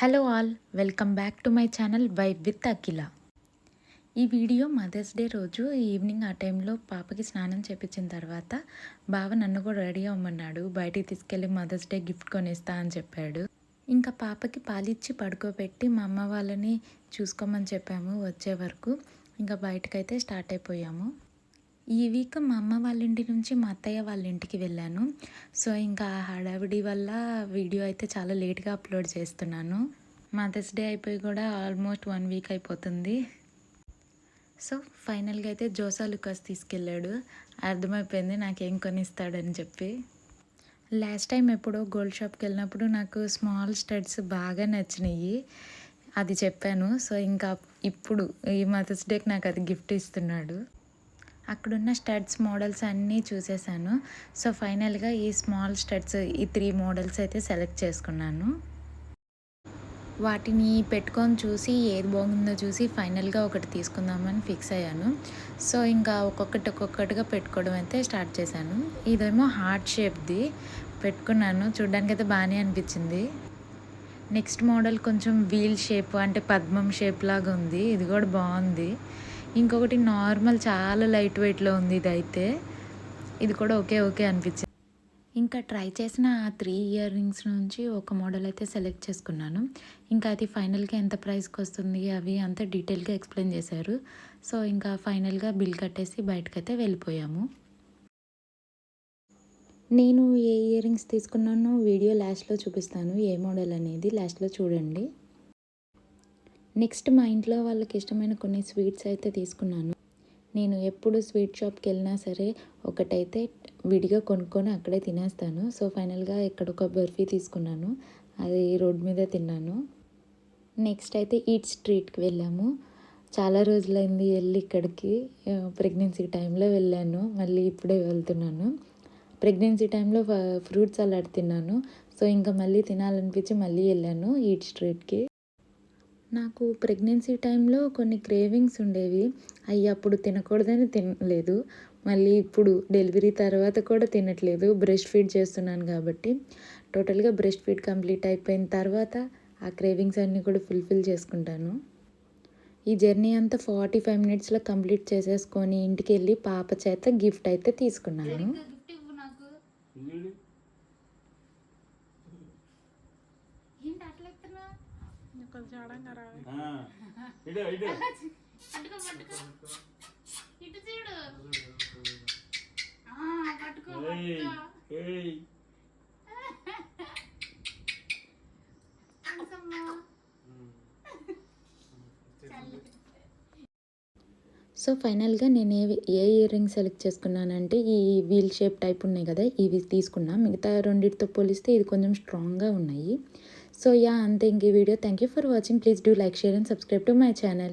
Hello all, welcome back to my channel vibe with Akhila. ఈ video mothers day రోజు evening ఆ టైంలో పాపకి స్నానం చేపించిన తర్వాత బావ నన్ను కూడా రెడీ అవ్వమన్నాడు. బయటికి తీసుకెళ్ళి మదర్స్ డే గిఫ్ట్ కొనిస్తా అని చెప్పాడు. ఇంకా పాపకి పాలిచ్చి పడుకోబెట్టి మా అమ్మ వాళ్ళని చూసుకోమని చెప్పాము వచ్చే వరకు. ఇంకా బయటకైతే స్టార్ట్ అయిపోయాము. ఈ వీక్ మా అమ్మ వాళ్ళ ఇంటి నుంచి మా అత్తయ్య వాళ్ళ ఇంటికి వెళ్ళాను. సో ఇంకా ఆ హడావిడి వల్ల వీడియో అయితే చాలా లేట్గా అప్లోడ్ చేస్తున్నాను. మదర్స్ డే అయిపోయి కూడా ఆల్మోస్ట్ 1 వీక్ అయిపోతుంది. సో ఫైనల్గా అయితే జోసా లుకాస్ తీసుకెళ్ళాడు. అర్థమైపోయింది నాకేం కొనిస్తాడని చెప్పి. లాస్ట్ టైం ఎప్పుడో గోల్డ్ షాప్కి వెళ్ళినప్పుడు నాకు స్మాల్ స్టడ్స్ బాగా నచ్చినాయి, అది చెప్పాను. సో ఇంకా ఇప్పుడు ఈ మదర్స్ డేకి నాకు అది గిఫ్ట్ ఇస్తున్నాడు. అక్కడున్న స్టడ్స్ మోడల్స్ అన్నీ చూసేసాను. సో ఫైనల్గా ఈ స్మాల్ స్టడ్స్ ఈ 3 మోడల్స్ అయితే సెలెక్ట్ చేసుకున్నాను. వాటిని పెట్టుకొని చూసి ఏది బాగుందో చూసి ఫైనల్గా ఒకటి తీసుకుందామని ఫిక్స్ అయ్యాను. సో ఇంకా ఒక్కొక్కటిగా పెట్టుకోవడం అయితే స్టార్ట్ చేశాను. ఇదేమో హార్ట్ షేప్ది పెట్టుకున్నాను, చూడ్డానికి అయితే బాగానే అనిపించింది. నెక్స్ట్ మోడల్ కొంచెం వీల్ షేప్ అంటే పద్మం షేప్ లాగా ఉంది, ఇది కూడా బాగుంది. ఇంకొకటి నార్మల్ చాలా లైట్ వెయిట్లో ఉంది, ఇది కూడా ఓకే అనిపించింది. ఇంకా ట్రై చేసిన ఆ 3 ఇయర్ రింగ్స్ నుంచి ఒక మోడల్ అయితే సెలెక్ట్ చేసుకున్నాను. ఇంకా అది ఫైనల్గా ఎంత ప్రైస్కి వస్తుంది అవి అంతా డీటెయిల్గా ఎక్స్ప్లెయిన్ చేశారు. సో ఇంకా ఫైనల్గా బిల్ కట్టేసి బయటకైతే వెళ్ళిపోయాము. నేను ఏ ఇయర్ రింగ్స్ తీసుకున్నానో వీడియో లాస్ట్లో చూపిస్తాను, ఏ మోడల్ అనేది లాస్ట్లో చూడండి. నెక్స్ట్ మా ఇంట్లో వాళ్ళకి ఇష్టమైన కొన్ని స్వీట్స్ అయితే తీసుకున్నాను. నేను ఎప్పుడు స్వీట్ షాప్కి వెళ్ళినా సరే ఒకటైతే విడిగా కొనుక్కొని అక్కడే తినేస్తాను. సో ఫైనల్గా ఇక్కడ ఒక బర్ఫీ తీసుకున్నాను, అది రోడ్ మీద తిన్నాను. నెక్స్ట్ అయితే ఈట్ స్ట్రీట్కి వెళ్ళాము. చాలా రోజులైంది వెళ్ళి ఇక్కడికి. ప్రెగ్నెన్సీ టైంలో వెళ్ళాను, మళ్ళీ ఇప్పుడే వెళ్తున్నాను. ప్రెగ్నెన్సీ టైంలో ఫ్రూట్ సలాడ్ తిన్నాను. సో ఇంకా మళ్ళీ తినాలనిపించి మళ్ళీ వెళ్ళాను ఈట్ స్ట్రీట్కి. నాకు ప్రెగ్నెన్సీ టైంలో కొన్ని క్రేవింగ్స్ ఉండేవి, అవి అప్పుడు తినకూడదని తినలేదు. మళ్ళీ ఇప్పుడు డెలివరీ తర్వాత కూడా తినట్లేదు, బ్రెస్ట్ ఫీడ్ చేస్తున్నాను కాబట్టి. టోటల్గా బ్రెస్ట్ ఫీడ్ కంప్లీట్ అయిపోయిన తర్వాత ఆ క్రేవింగ్స్ అన్నీ కూడా ఫుల్ఫిల్ చేసుకుంటాను. ఈ జర్నీ అంతా 45 మినిట్స్లో కంప్లీట్ చేసేసుకొని ఇంటికి వెళ్ళి పాప చేత గిఫ్ట్ అయితే తీసుకున్నాను. సో ఫైనల్గా నేను ఏ ఇయర్ రింగ్ సెలెక్ట్ చేసుకున్నానంటే ఈ వీల్ షేప్ టైప్ ఉన్నాయి కదా, ఇవి తీసుకున్నా. మిగతా రెండింటితో పోలిస్తే ఇది కొంచెం స్ట్రాంగ్గా ఉన్నాయి. సో అంతే ఇంక ఈ video. Thank you for watching. Please do like, share and subscribe to my channel.